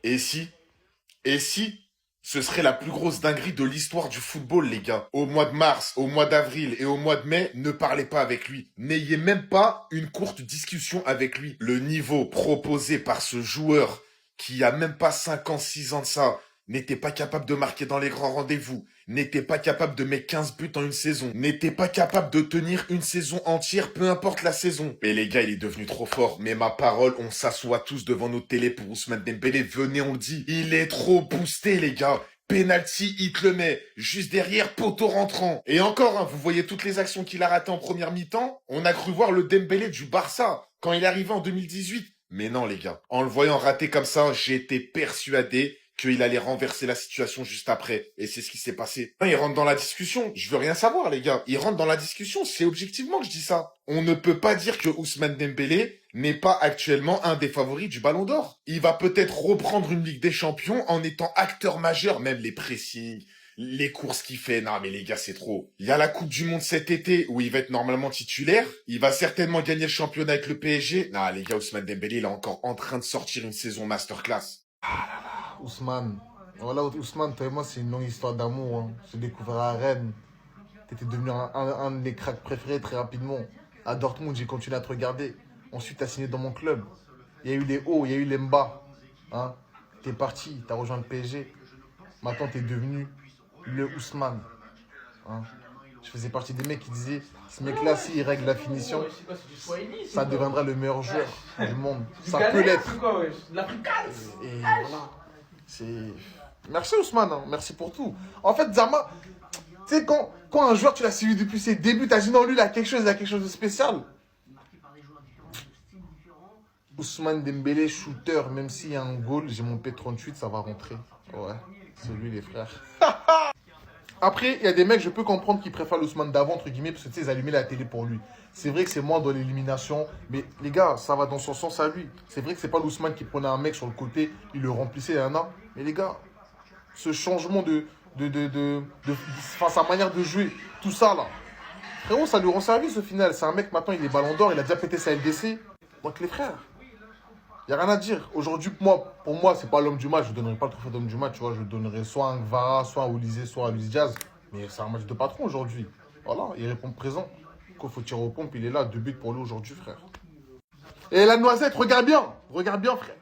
Et si Et si ce serait la plus grosse dinguerie de l'histoire du football, les gars. Au mois de mars, au mois d'avril et au mois de mai, ne parlez pas avec lui. N'ayez même pas une courte discussion avec lui. Le niveau proposé par ce joueur, qui a même pas 5 ans, 6 ans de ça, n'était pas capable de marquer dans les grands rendez-vous, n'était pas capable de mettre 15 buts en une saison, n'était pas capable de tenir une saison entière, peu importe la saison. Mais les gars, il est devenu trop fort. Mais ma parole, on s'assoit tous devant nos télés pour Ousmane Dembélé. Venez, on le dit. Il est trop boosté, les gars. Penalty, il te le met. Juste derrière, poteau rentrant. Et encore, hein, vous voyez toutes les actions qu'il a ratées en première mi-temps. On a cru voir le Dembélé du Barça quand il est arrivé en 2018. Mais non, les gars. En le voyant rater comme ça, j'étais persuadé qu'il allait renverser la situation juste après. Et c'est ce qui s'est passé. Il rentre dans la discussion. Je veux rien savoir, les gars. Il rentre dans la discussion. C'est objectivement que je dis ça. On ne peut pas dire que Ousmane Dembélé n'est pas actuellement un des favoris du Ballon d'Or. Il va peut-être reprendre une Ligue des Champions en étant acteur majeur, même les pressings, les courses qu'il fait. Non, mais les gars, c'est trop. Il y a la Coupe du Monde cet été où il va être normalement titulaire. Il va certainement gagner le championnat avec le PSG. Non, les gars, Ousmane Dembélé, il est encore en train de sortir une saison masterclass. Ousmane. Voilà, Ousmane, toi et moi, c'est une longue histoire d'amour. Hein. Je t'ai découvert à Rennes. T'étais devenu un de mes cracks préférés très rapidement. À Dortmund, j'ai continué à te regarder. Ensuite, t'as signé dans mon club. Il y a eu les hauts, il y a eu les bas. Hein. T'es parti, t'as rejoint le PSG. Maintenant, t'es devenu le Ousmane. Hein. Je faisais partie des mecs qui disaient, ce mec-là, s'il règle la finition, ça deviendra le meilleur joueur du monde. Ça peut l'être. Et voilà. C'est... Merci Ousmane, hein. Merci pour tout. En fait, Zama, tu sais, quand un joueur, tu l'as suivi depuis ses débuts, t'as dit non, lui, il a quelque chose de spécial. Ousmane Dembélé, shooter, même s'il y a un goal, j'ai mon P38, ça va rentrer. Ouais, c'est lui, les frères. Après, il y a des mecs, je peux comprendre qu'ils préfèrent l'Ousmane d'avant, entre guillemets, parce que tu sais, ils allumaient la télé pour lui. C'est vrai que c'est moi dans l'élimination, mais les gars, ça va dans son sens à lui. C'est vrai que c'est pas l'Ousmane qui prenait un mec sur le côté, il le remplissait, il y en a. Mais les gars, ce changement enfin, sa manière de jouer, tout ça là, frérot, ça lui rend service au final. C'est un mec, maintenant, il est ballon d'or, il a déjà pété sa LDC. Donc les frères, il n'y a rien à dire. Aujourd'hui, pour moi, c'est pas l'homme du match. Je ne donnerai pas le trophée d'homme du match. Tu vois, je donnerai soit à un Gvara, soit à Olysée, soit à Luis Diaz. Mais c'est un match de patron aujourd'hui. Voilà, il répond présent. Quand il faut tirer aux pompes, il est là. 2 buts pour lui aujourd'hui, frère. Et la noisette, regarde bien. Regarde bien, frère.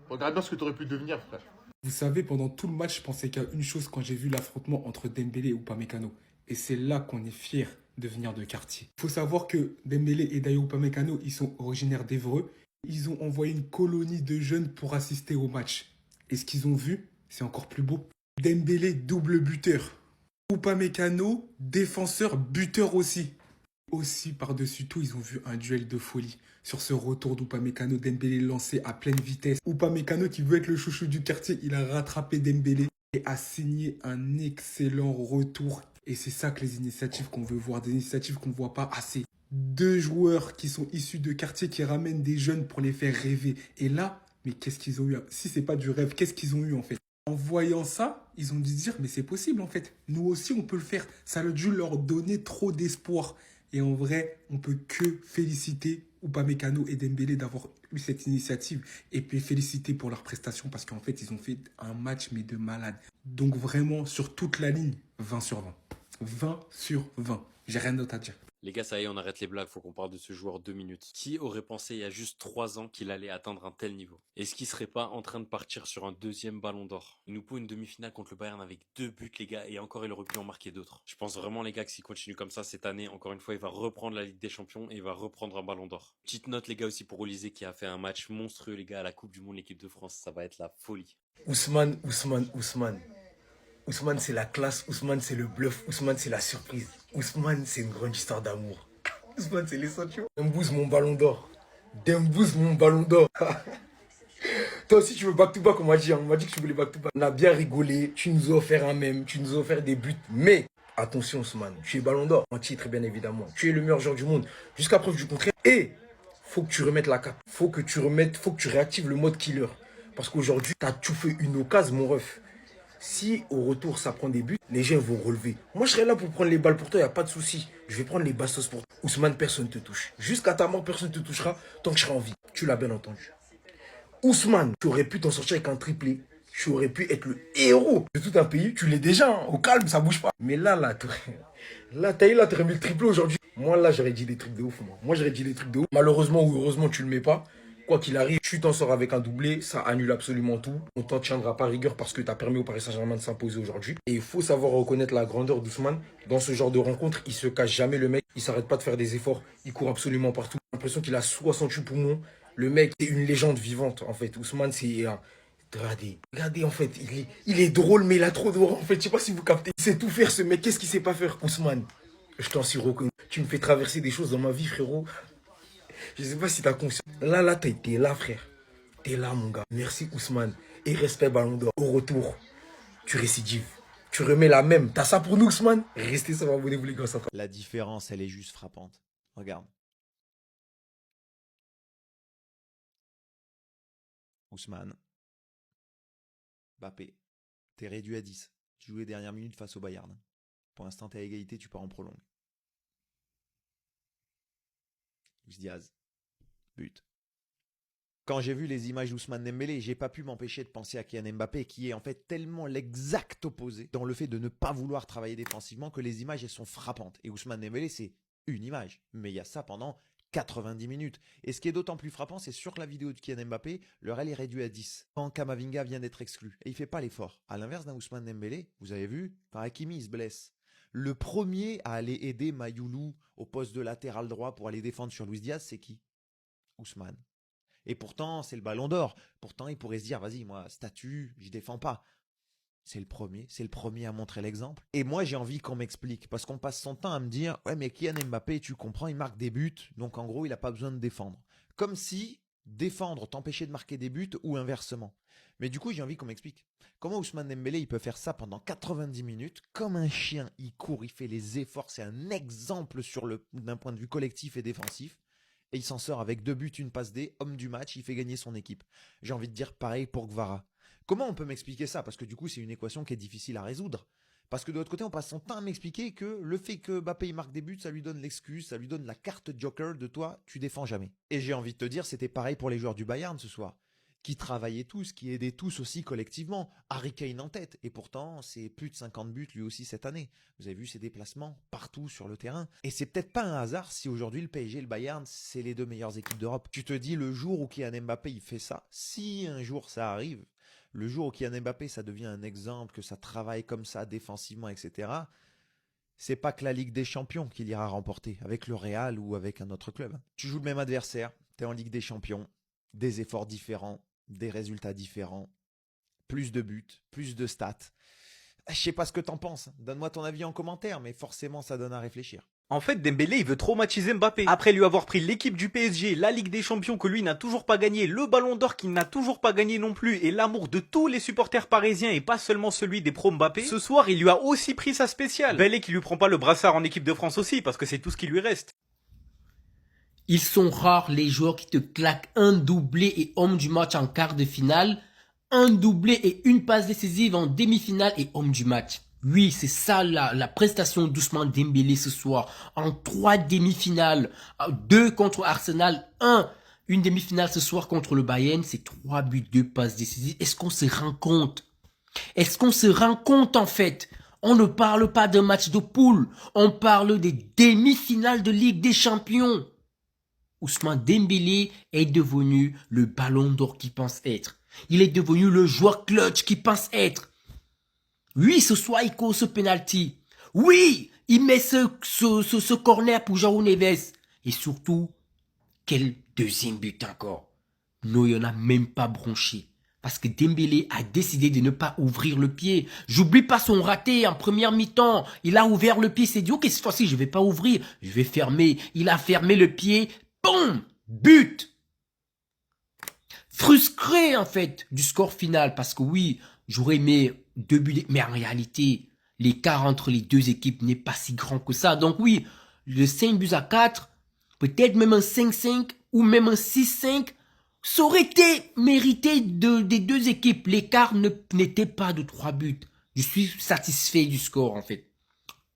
Regarde bien ce que tu aurais pu devenir, frère. Vous savez, pendant tout le match, je pensais qu'à une chose quand j'ai vu l'affrontement entre Dembélé et Upamecano. Et c'est là qu'on est fier de venir de quartier. Il faut savoir que Dembélé et Dayo Upamecano, ils sont originaires d'Evreux. Ils ont envoyé une colonie de jeunes pour assister au match. Et ce qu'ils ont vu, c'est encore plus beau. Dembélé, double buteur. Upamecano, défenseur, buteur aussi. Aussi, par-dessus tout, ils ont vu un duel de folie. Sur ce retour d'Upamecano, Dembélé lancé à pleine vitesse. Upamecano, qui veut être le chouchou du quartier, il a rattrapé Dembélé et a signé un excellent retour. Et c'est ça que les initiatives qu'on veut voir, des initiatives qu'on ne voit pas assez. 2 joueurs qui sont issus de quartier qui ramènent des jeunes pour les faire rêver. Et là, mais qu'est-ce qu'ils ont eu? Si c'est pas du rêve, qu'est-ce qu'ils ont eu en fait? En voyant ça, ils ont dû se dire, mais c'est possible en fait. Nous aussi, on peut le faire. Ça a dû leur donner trop d'espoir. Et en vrai, on peut que féliciter Upamecano et Dembélé d'avoir eu cette initiative. Et puis féliciter pour leur prestation parce qu'en fait, ils ont fait un match mais de malade. Donc vraiment, sur toute la ligne, 20 sur 20. 20 sur 20. J'ai rien d'autre à dire. Les gars, ça y est, on arrête les blagues, faut qu'on parle de ce joueur 2 minutes. Qui aurait pensé il y a juste 3 ans qu'il allait atteindre un tel niveau? Est-ce qu'il serait pas en train de partir sur un deuxième ballon d'or? Il nous faut une demi-finale contre le Bayern avec 2 buts, les gars, et encore il aurait pu en marquer d'autres. Je pense vraiment, les gars, que s'il continue comme ça cette année, encore une fois, il va reprendre la Ligue des Champions et il va reprendre un ballon d'or. Petite note, les gars, aussi pour Olysée qui a fait un match monstrueux, les gars, à la Coupe du Monde, l'équipe de France, ça va être la folie. Ousmane, Ousmane, Ousmane. Ousmane, c'est la classe. Ousmane, c'est le bluff. Ousmane, c'est la surprise. Ousmane, c'est une grande histoire d'amour. Ousmane, c'est les sentiments. Dembouz, mon ballon d'or. Dembouz, mon ballon d'or. Toi aussi, tu veux back-to-back, on m'a dit. On m'a dit que tu voulais back-to-back. On a bien rigolé. Tu nous as offert un mème. Tu nous as offert des buts. Mais, attention, Ousmane. Tu es ballon d'or. En titre, bien évidemment. Tu es le meilleur joueur du monde. Jusqu'à preuve du contraire. Et, faut que tu remettes la cape. Faut que tu réactives le mode killer. Parce qu'aujourd'hui, t'as tout fait une occasion, mon ref. Si au retour ça prend des buts, les gens vont relever. Moi je serai là pour prendre les balles pour toi, il n'y a pas de souci. Je vais prendre les bastos pour toi. Ousmane, personne ne te touche. Jusqu'à ta mort, personne ne te touchera tant que je serai en vie. Tu l'as bien entendu. Ousmane, tu aurais pu t'en sortir avec un triplé. Tu aurais pu être le héros de tout un pays. Tu l'es déjà, hein. Au calme, ça bouge pas. Mais là, t'aurais mis le triplé aujourd'hui. Moi, là, j'aurais dit des trucs de ouf, moi. Moi, j'aurais dit des trucs de ouf. Malheureusement ou heureusement, tu le mets pas. Quoi qu'il arrive, tu t'en sors avec un doublé, ça annule absolument tout. On t'en tiendra pas rigueur parce que tu as permis au Paris Saint-Germain de s'imposer aujourd'hui. Et il faut savoir reconnaître la grandeur d'Ousmane. Dans ce genre de rencontre, il se cache jamais le mec. Il s'arrête pas de faire des efforts. Il court absolument partout. J'ai l'impression qu'il a 68 poumons. Le mec est une légende vivante en fait. Ousmane, c'est un... Regardez, en fait, il est drôle, mais il a trop d'or en fait. Je sais pas si vous captez. Il sait tout faire ce mec. Qu'est-ce qu'il sait pas faire, Ousmane? Je t'en suis reconnu. Tu me fais traverser des choses dans ma vie, frérot. Je sais pas si t'as conscience. Là, t'es là, frère. T'es là, mon gars. Merci, Ousmane. Et respect, Ballon d'Or. Au retour, tu récidives. Tu remets la même. T'as ça pour nous, Ousmane? Restez sur abonnez-vous, les gars. La différence, elle est juste frappante. Regarde. Ousmane. Mbappé. T'es réduit à 10. Tu joues les dernières minutes face au Bayern. Pour l'instant, t'es à égalité, tu pars en prolongue. Luis Diaz. But. Quand j'ai vu les images d'Ousmane Dembélé, j'ai pas pu m'empêcher de penser à Kylian Mbappé, qui est en fait tellement l'exact opposé dans le fait de ne pas vouloir travailler défensivement que les images elles sont frappantes. Et Ousmane Dembélé, c'est une image, mais il y a ça pendant 90 minutes. Et ce qui est d'autant plus frappant, c'est sur la vidéo de Kylian Mbappé, le RL est réduit à 10. Quand Kamavinga vient d'être exclu, et il fait pas l'effort. À l'inverse d'un Ousmane Dembélé, vous avez vu, quand Hakimi il se blesse, le premier à aller aider Mayoulou au poste de latéral droit pour aller défendre sur Luis Diaz, c'est qui? Ousmane. Et pourtant, c'est le Ballon d'Or. Pourtant, il pourrait se dire, vas-y, moi, statut, je défends pas. C'est le premier à montrer l'exemple. Et moi, j'ai envie qu'on m'explique, parce qu'on passe son temps à me dire, ouais, mais Kylian Mbappé, tu comprends, il marque des buts, donc en gros, il n'a pas besoin de défendre. Comme si défendre t'empêchait de marquer des buts ou inversement. Mais du coup, j'ai envie qu'on m'explique. Comment Ousmane Dembélé, il peut faire ça pendant 90 minutes, comme un chien, il court, il fait les efforts, c'est un exemple d'un point de vue collectif et défensif. Et il s'en sort avec 2 buts, une passe D, homme du match, il fait gagner son équipe. J'ai envie de dire pareil pour Gvara. Comment on peut m'expliquer ça? Parce que du coup, c'est une équation qui est difficile à résoudre. Parce que de l'autre côté, on passe son temps à m'expliquer que le fait que Mbappé il marque des buts, ça lui donne l'excuse, ça lui donne la carte joker de toi, tu défends jamais. Et j'ai envie de te dire, c'était pareil pour les joueurs du Bayern ce soir. Qui travaillaient tous, qui aidaient tous aussi collectivement. Harry Kane en tête. Et pourtant, c'est plus de 50 buts lui aussi cette année. Vous avez vu ses déplacements partout sur le terrain. Et c'est peut-être pas un hasard si aujourd'hui le PSG et le Bayern, c'est les 2 meilleures équipes d'Europe. Tu te dis, le jour où Kylian Mbappé il fait ça, si un jour ça arrive, le jour où Kylian Mbappé ça devient un exemple, que ça travaille comme ça défensivement, etc., c'est pas que la Ligue des Champions qu'il ira remporter avec le Real ou avec un autre club. Tu joues le même adversaire, t'es en Ligue des Champions, des efforts différents, des résultats différents, plus de buts, plus de stats. Je sais pas ce que t'en penses, donne-moi ton avis en commentaire, mais forcément ça donne à réfléchir. En fait, Dembélé, il veut traumatiser Mbappé. Après lui avoir pris l'équipe du PSG, la Ligue des Champions que lui n'a toujours pas gagné, le Ballon d'Or qu'il n'a toujours pas gagné non plus, et l'amour de tous les supporters parisiens et pas seulement celui des pros Mbappé, ce soir, il lui a aussi pris sa spéciale. Belle qui lui prend pas le brassard en équipe de France aussi, parce que c'est tout ce qui lui reste. Ils sont rares les joueurs qui te claquent un doublé et homme du match en quart de finale, un doublé et une passe décisive en demi-finale et homme du match. Oui, c'est ça la prestation d'Ousmane Dembélé ce soir. En 3 demi-finales, 2 contre Arsenal, une demi-finale ce soir contre le Bayern, c'est 3 buts, 2 passes décisives. Est-ce qu'on se rend compte? Est-ce qu'on se rend compte en fait? On ne parle pas d'un match de poule, on parle des demi-finales de Ligue des Champions. Ousmane Dembélé est devenu le Ballon d'Or qu'il pense être. Il est devenu le joueur clutch qu'il pense être. Oui, ce soir, il cause ce penalty. Oui, il met ce corner pour João Neves. Et surtout, quel deuxième but encore. Neuer n'a même pas bronché. Parce que Dembélé a décidé de ne pas ouvrir le pied. J'oublie pas son raté en première mi-temps. Il a ouvert le pied, il s'est dit, ok, cette fois-ci, je vais pas ouvrir, je vais fermer. Il a fermé le pied. Boum! But! Frustré, en fait, du score final. Parce que oui, j'aurais aimé 2 buts. Mais en réalité, l'écart entre les 2 équipes n'est pas si grand que ça. Donc oui, le 5-4, peut-être même un 5-5 ou même un 6-5, ça aurait été mérité des 2 équipes. L'écart n'était pas de 3 buts. Je suis satisfait du score, en fait.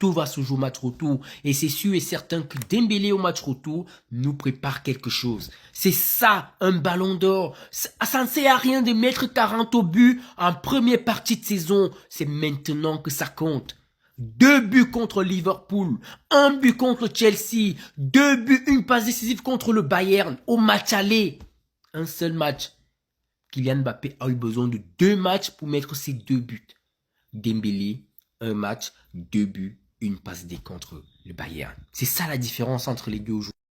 tout va se jouer au match retour. Et c'est sûr et certain que Dembélé au match retour nous prépare quelque chose. C'est ça, un ballon d'or. Ça ne sert à rien de mettre 40 au but en première partie de saison. C'est maintenant que ça compte. 2 buts contre Liverpool, 1 but contre Chelsea, 2 buts, une passe décisive contre le Bayern au match aller. Un seul match. Kylian Mbappé a eu besoin de 2 matchs pour mettre ses 2 buts. Dembélé, 1 match, 2 buts, une passe D contre le Bayern. C'est ça la différence entre les deux joueurs.